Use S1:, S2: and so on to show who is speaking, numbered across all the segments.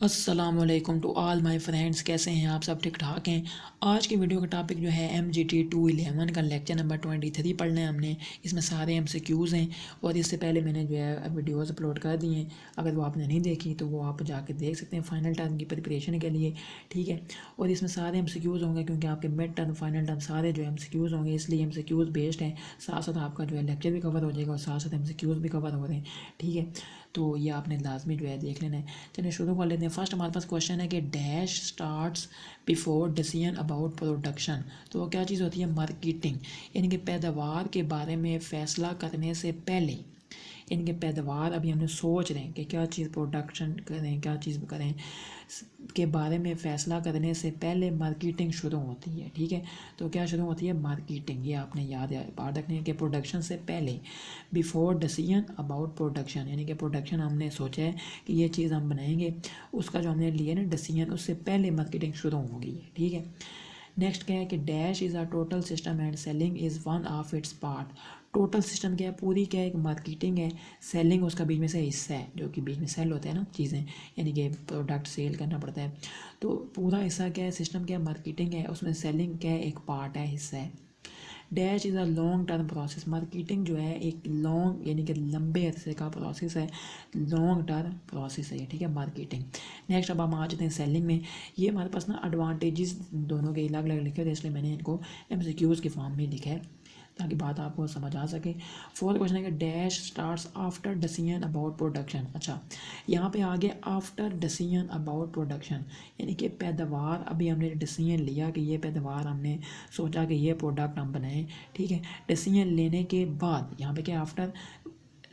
S1: अस्सलामुअलैकुम to all my friends. कैसे हैं आप सब? ठीक ठाक हैं। आज की वीडियो का टॉपिक जो है MGT 211 का लेक्चर नंबर 23 पढ़ना है हमने। इसमें सारे MCQs हैं और इससे पहले मैंने जो है वीडियोस अपलोड कर दी हैं। अगर वो आपने नहीं देखी तो वो आप जाके देख सकते हैं फाइनल टर्म की प्रिपरेशन के लिए, ठीक है। और इसमें सारे MCQs होंगे क्योंकि आपके मिड टर्म फाइनल टर्म सारे जो MCQs होंगे, इसलिए MCQs बेस्ड हैं। साथ साथ आपका जो है लेक्चर भी कवर हो जाएगा और साथ साथ MCQs भी कवर हो रहे हैं, ठीक है। तो ये आपने लाजमी जो है देख लेना है। चलिए शुरू कर लेते हैं। फर्स्ट हमारे पास क्वेश्चन है कि dash starts before decision about production. तो वो क्या चीज़ होती है? मार्केटिंग, यानी कि पैदावार के बारे में फ़ैसला करने से पहले, इनके पैदावार अभी हमने सोच रहे हैं कि क्या चीज़ प्रोडक्शन करें, क्या चीज़ करें के बारे में फ़ैसला करने से पहले मार्केटिंग शुरू होती है, ठीक है। तो क्या शुरू होती है? मार्केटिंग। ये आपने याद रखनी है कि प्रोडक्शन से पहले, बिफोर डिसीजन अबाउट प्रोडक्शन, यानी कि प्रोडक्शन हमने सोचा है कि ये चीज़ हम बनाएंगे, उसका जो हमने लिया ना डिसीजन, उससे पहले मार्केटिंग शुरू होगी, ठीक है। नेक्स्ट क्या है कि dash is a total system and selling is one of its part. Total system क्या है? पूरी क्या है? एक मार्केटिंग है, सेलिंग उसका बीच में से हिस्सा है, जो कि बीच में सेल होता है ना चीज़ें, यानी कि प्रोडक्ट सेल करना पड़ता है। तो पूरा हिस्सा क्या है? सिस्टम क्या है? मार्केटिंग है, उसमें सेलिंग क्या है? एक पार्ट है, हिस्सा है। Dash is a long term process. Marketing जो है एक लॉन्ग यानी कि लंबे अरसे का प्रोसेस है, लॉन्ग टर्म प्रोसेस है, ठीक है, मार्केटिंग। नेक्स्ट अब हम आ जाते हैं सेलिंग में। ये हमारे पास ना एडवांटेजेस दोनों के अलग अलग लिखे थे, इसलिए मैंने इनको MCQs के फॉर्म में लिखा है ताकि बात आपको समझ आ सके। फोर्थ क्वेश्चन है कि dash starts after decision about production. अच्छा, यहाँ पे आगे आफ्टर डिसीजन अबाउट प्रोडक्शन, यानी कि पैदावार, अभी हमने डिसीजन लिया कि ये पैदावार, हमने सोचा कि ये प्रोडक्ट हम बनाएं, ठीक है। डिसीजन लेने के बाद, यहाँ पे क्या आफ्टर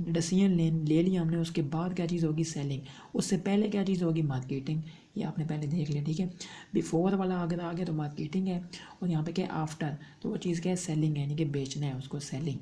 S1: डिसीजन ले लिया हमने, उसके बाद क्या चीज़ होगी? सेलिंग। उससे पहले क्या चीज़ होगी? मार्केटिंग। ये आपने पहले देख लिया, ठीक है। बिफोर वाला अगर आ गया तो मार्केटिंग है, और यहाँ पे क्या है? आफ्टर, तो वो चीज़ क्या है? सेलिंग है, यानी कि बेचना है उसको, सेलिंग।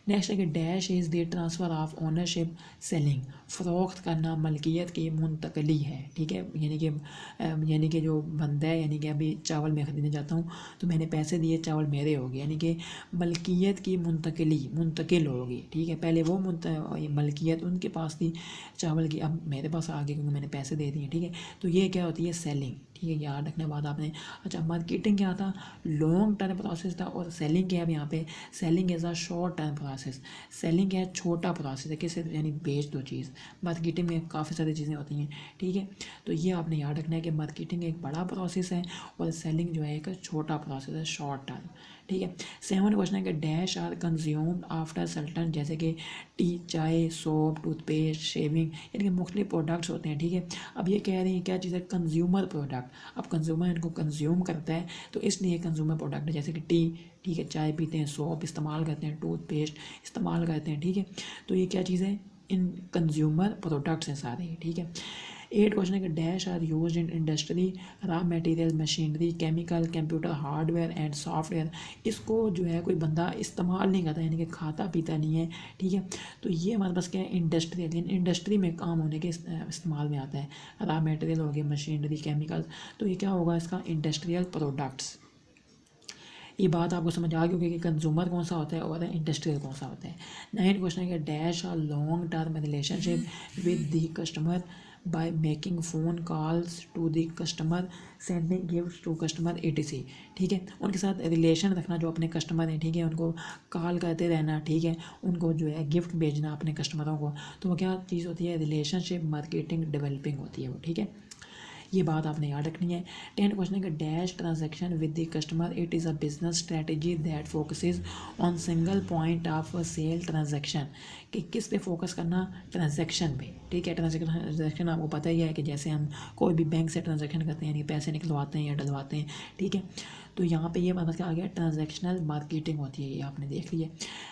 S1: नेक्स्ट है कि dash is the transfer of ownership selling. फ़रोख्त करना, मलकियत की मुंतकली है, ठीक है। यानी कि जो बंदा है, यानी कि अभी चावल मैं ख़रीदने जाता हूँ तो मैंने पैसे दिए, चावल मेरे हो गए, यानी कि मलकियत की मुंतकिल होगी, ठीक है। पहले वो मलकियत उनके पास थी चावल की, अब मेरे पास आ गई क्योंकि मैंने पैसे दे दिए, ठीक है। तो ये क्या होती है? सेलिंग, ठीक है। याद रखने बाद आपने। अच्छा, मार्केटिंग क्या था? लॉन्ग टर्म प्रोसेस था, और सेलिंग क्या है? यहाँ पे selling is a short term process. Selling क्या है? छोटा प्रोसेस है, किसे यानी बेच दो चीज़। मार्केटिंग में काफ़ी सारी चीज़ें होती हैं, ठीक है। तो ये आपने याद रखना है कि मार्केटिंग एक बड़ा प्रोसेस है और सेलिंग जो है एक छोटा प्रोसेस है, शॉर्ट टर्म, ठीक है। सेवन क्वेश्चन है कि dash are consumed after certain, जैसे कि टी, चाय, सोप, टूथपेस्ट, शेविंग, यानी कि मुख्तलिफ प्रोडक्ट्स होते हैं, ठीक है। अब ये कह रही है क्या चीज़ है? Consumer product. अब कंज्यूमर इनको कंज्यूम करता है, तो इसलिए कंज्यूमर प्रोडक्ट है, जैसे कि टी, ठीक है, चाय पीते हैं, सोप इस्तेमाल करते हैं, टूथपेस्ट इस्तेमाल करते हैं, ठीक है। तो ये क्या चीज़ है? इन कंज्यूमर प्रोडक्ट्स हैं सारे, ठीक है। एट क्वेश्चन है कि dash are use in industry, raw material, machinery, chemical, computer hardware and software. इसको जो है कोई बंदा इस्तेमाल नहीं करता, यानी कि खाता पीता नहीं है, ठीक है। तो ये हमारे पास क्या है? इंडस्ट्रियल, इंडस्ट्री में काम होने के इस्तेमाल में आता है। रॉ मटेरियल हो गया, मशीनरी, केमिकल, तो ये क्या होगा? इसका इंडस्ट्रियल प्रोडक्ट्स। ये बात आपको समझ आ गई होगी कि कंज्यूमर कौन सा होता है और इंडस्ट्रियल कौन सा होता है। नाइन्थ क्वेश्चन है कि dash are long term relationship with the customer by making phone calls to the customer, sending gift to customer etc, ठीक है। उनके साथ रिलेशन रखना, जो अपने कस्टमर हैं, ठीक है, उनको कॉल करते रहना, ठीक है, उनको जो है गिफ्ट भेजना अपने कस्टमरों को। तो वो क्या चीज़ होती है? रिलेशनशिप मार्केटिंग डेवलपिंग होती है वो, ठीक है। ये बात आपने याद रखनी है। 10th क्वेश्चन है कि dash transaction with the customer, it is a business strategy that focuses on single point of sale transaction. कि किस पे फोकस करना? ट्रांजैक्शन पे, ठीक है। ट्रांजैक्शन आपको पता ही है कि जैसे हम कोई भी बैंक से ट्रांजैक्शन करते हैं, यानी पैसे निकलवाते हैं या डलवाते हैं, ठीक है। तो यहाँ पे ये मतलब क्या आ गया? ट्रांजैक्शनल मार्केटिंग होती है, ये आपने देख लिया।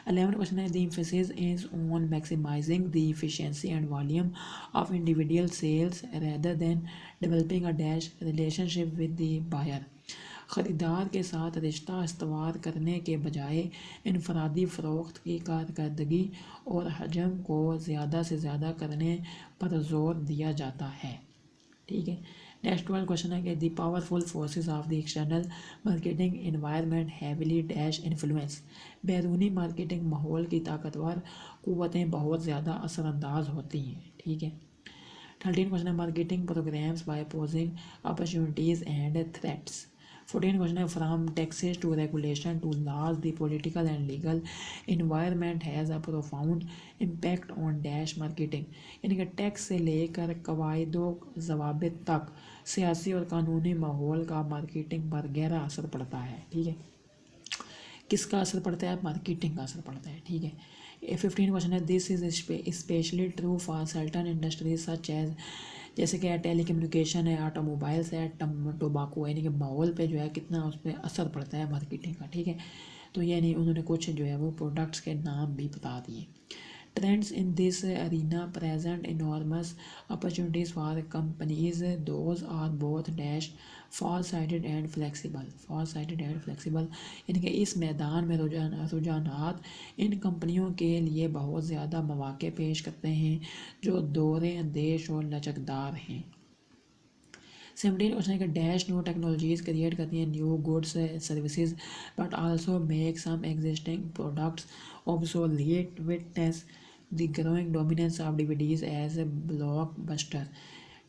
S1: 11th क्वेश्चन है the emphasis is on maximising the efficiency and volume of individual sales rather than developing a dash relationship with the buyer. ख़रीदार के साथ रिश्ता इस्तवार करने के बजाय इनफरादी फ़रोख्त की कारकर्दगी और हजम को ज़्यादा से ज़्यादा करने पर जोर दिया जाता है, ठीक है। नेक्स्ट 12 क्वेश्चन है कि the powerful forces of the external marketing environment heavily dash influence. बैरूनी मार्केटिंग माहौल की ताकतवर क़ुव्वतें बहुत ज़्यादा असरअंदाज होती हैं, ठीक है। 13 क्वेश्चन है marketing programmes by posing opportunities and threats. 14 question है from taxes to regulation to laws the political and legal environment has a profound impact on dash marketing, यानी कि टैक्स से लेकर कवायदो जवाबित तक सियासी और कानूनी माहौल का मार्केटिंग पर गहरा असर पड़ता है। ठीक है, किसका असर पड़ता है? मार्केटिंग का असर पड़ता है। ठीक है, 15 क्वेश्चन है this is specially true for certain industries such as, जैसे कि टेली कम्युनिकेशन है, ऑटोमोबाइल्स है, टोबाको, यानी कि माहौल पे जो है कितना उस पर असर पड़ता है मार्केटिंग का। ठीक है, तो यानी उन्होंने कुछ जो है वो प्रोडक्ट्स के नाम भी बता दिए। Trends in this arena present enormous opportunities for companies. Those are both dash far-sighted and flexible. Far-sighted and flexible, यानी कि इस मैदान में रुझानात इन कंपनियों के लिए बहुत ज़्यादा मौके पेश करते हैं जो दौरे अंदेश और लचकदार हैं। 17 क्वेश्चन है कि डैश न्यू टेक्नोलॉजीज क्रिएट करती हैं new goods services but also make some existing products obsolete, witness the growing dominance of DVDs as a blockbuster.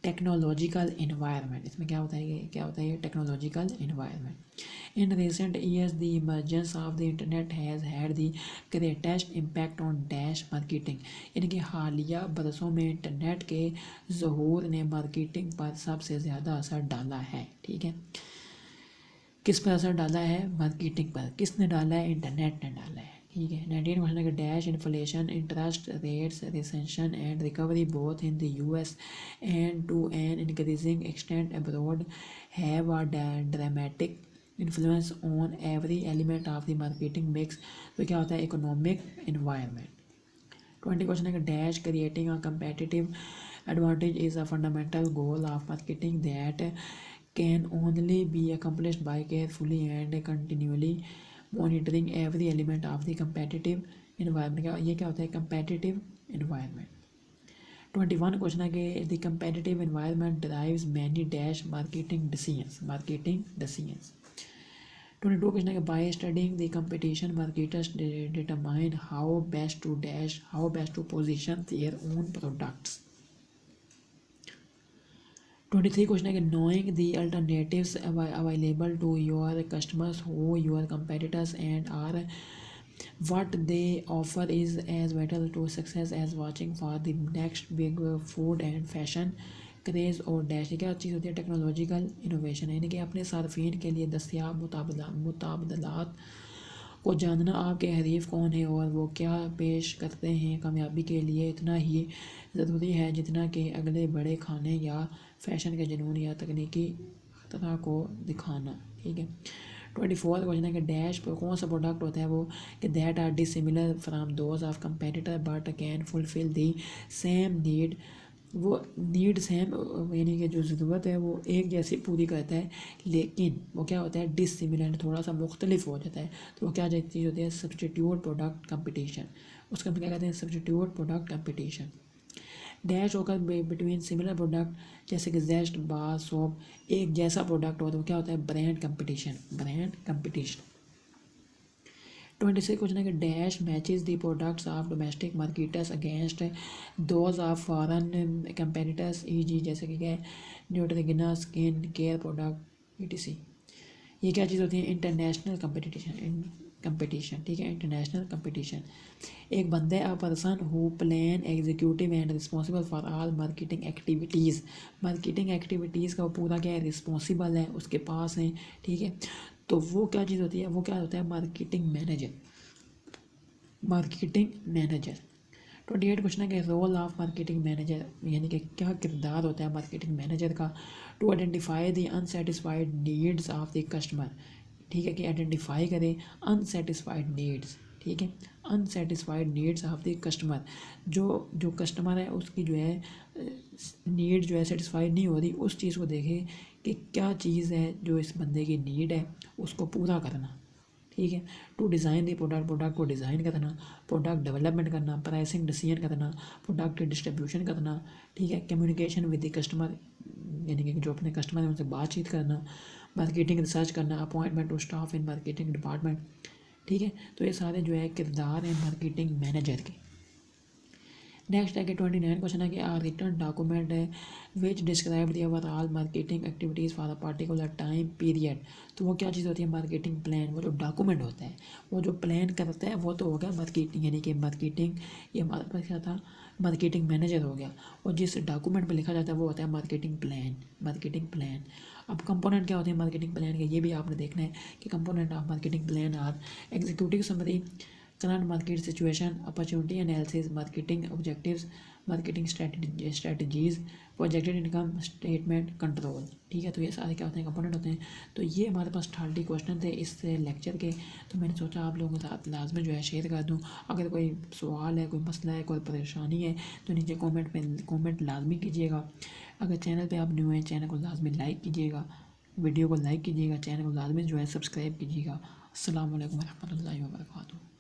S1: Technological environment, इसमें क्या होता है? क्या होता है technological environment? In recent years the emergence of the internet has had the greatest impact on dash marketing, यानी कि हालिया बरसों में इंटरनेट के ज़हूर ने मार्केटिंग पर सबसे ज़्यादा असर डाला है। ठीक है, किस पर असर डाला है? मार्केटिंग पर। किसने डाला है? इंटरनेट ने डाला है। ठीक है, 19 क्वेश्चन है dash inflation, interest rates, recession and recovery both in the US and to an increasing extent abroad have a dramatic influence on every element of the marketing mix. तो क्या होता है? Economic environment. 20 क्वेश्चन है dash creating a competitive advantage is a fundamental goal of marketing that can only be accomplished by carefully and continually monitoring every element of the competitive environment। ये क्या होता है? competitive environment। 21 question है कि the competitive environment drives many dash marketing decisions। 22 question है कि by studying the competition marketers determine how best to position their own products। 23 question है कि knowing the alternatives available to your customers who your competitors and are what they offer is as vital to success as watching for the next big food and fashion craze और dash. क्या चीज़ होती है? Technological innovation, यानी कि अपने सार्फिन के लिए दस्तियाब मुताबदलात को जानना, आपके हरीफ कौन है और वो क्या पेश करते हैं कामयाबी के लिए इतना ही ज़रूरी है जितना कि अगले बड़े खाने या फैशन के जुनून या तकनीकी तरह को दिखाना। ठीक है, 24 क्वेश्चन है कि डैश पर कौन सा प्रोडक्ट होता है? वो कि that are dissimilar from those of competitor but can fulfil the same need. वो नीड सेम, यानी कि जो ज़रूरत है वो एक जैसी पूरी करता है, लेकिन वो क्या होता है? डिसिमिलर, थोड़ा सा मुख्तलिफ हो जाता है। तो वो क्या चीज़ होती है? Substitute product competition. उसका हम क्या कहते हैं? Substitute product competition. डैश होकर बिटवीन सिमिलर प्रोडक्ट, जैसे कि जेस्ट, बार, सोप, एक जैसा प्रोडक्ट हो तो क्या होता है? Brand competition. 26 क्वेश्चन है कि dash matches the products of domestic marketers against those of foreign competitors e g. जैसे कि क्या है? Neutrogena, skin care product etc। ये क्या चीज़ होती है? International competition. ठीक है, इंटरनेशनल कंपटीशन। एक बंदे a person who plan executive and responsible for all marketing activities. Marketing activities का पूरा क्या है? रिस्पॉन्सिबल है, उसके पास है। ठीक है, तो वो क्या चीज़ होती है? वो क्या होता है? Marketing manager. 28 क्वेश्चन है कि रोल ऑफ मार्केटिंग मैनेजर, यानी कि क्या किरदार होता है मार्केटिंग मैनेजर का? To identify the unsatisfied needs of the customer. ठीक है, कि आइडेंटिफाई करें अनसेटिस्फाइड नीड्स। ठीक है, unsatisfied needs of the customer, जो कस्टमर है उसकी जो है नीड जो है सेटिस्फाइड नहीं हो रही, उस चीज़ को देखें कि क्या चीज़ है जो इस बंदे की नीड है, उसको पूरा करना। ठीक है, टू डिज़ाइन दी प्रोडक्ट को डिज़ाइन करना, प्रोडक्ट डेवलपमेंट करना, प्राइसिंग डिसीजन करना, प्रोडक्ट की डिस्ट्रीब्यूशन करना। ठीक है, कम्युनिकेशन विद द कस्टमर, यानी कि जो अपने कस्टमर है उनसे बातचीत करना, मार्केटिंग रिसर्च करना, appointment to staff in marketing department. ठीक है, तो ये सारे जो है किरदार हैं मार्केटिंग मैनेजर के। नेक्स्ट है कि 29 क्वेश्चन है कि आ रिटर्न डॉक्यूमेंट है विच describe the overall marketing activities for a particular time period. तो वो क्या चीज़ होती है, मार्केटिंग प्लान। वो जो डॉक्यूमेंट होता है, वो जो प्लान करता है, वो तो हो गया मार्केटिंग, यानी कि मार्केटिंग, ये हमारे पास क्या था, मार्केटिंग मैनेजर हो गया। और जिस डॉक्यूमेंट पे लिखा जाता है वो होता है मार्केटिंग प्लान, मार्केटिंग प्लान। अब कंपोनेंट क्या होते हैं मार्केटिंग प्लान के, ये भी आपने देखना है कि component of marketing plan are executive summary, current market situation, opportunity analysis, marketing objectives, marketing strategies, projected income statement, control. ठीक है, तो ये सारे क्या होते हैं, कंपोनेंट होते हैं। तो ये हमारे पास 30 क्वेश्चन थे इस लेक्चर के। तो मैंने सोचा आप लोगों के साथ लाजमी जो है शेयर कर दूँ। अगर कोई सवाल है, कोई मसला है, कोई परेशानी है, तो नीचे कमेंट लाजमी कीजिएगा। अगर चैनल पे आप न्यू हैं, चैनल को लाजमी लाइक कीजिएगा, वीडियो को लाइक कीजिएगा, चैनल को लाजमी जो है सब्सक्राइब कीजिएगा। अस्सलाम वालेकुम रहमतुल्लाहि व बरकातुहू।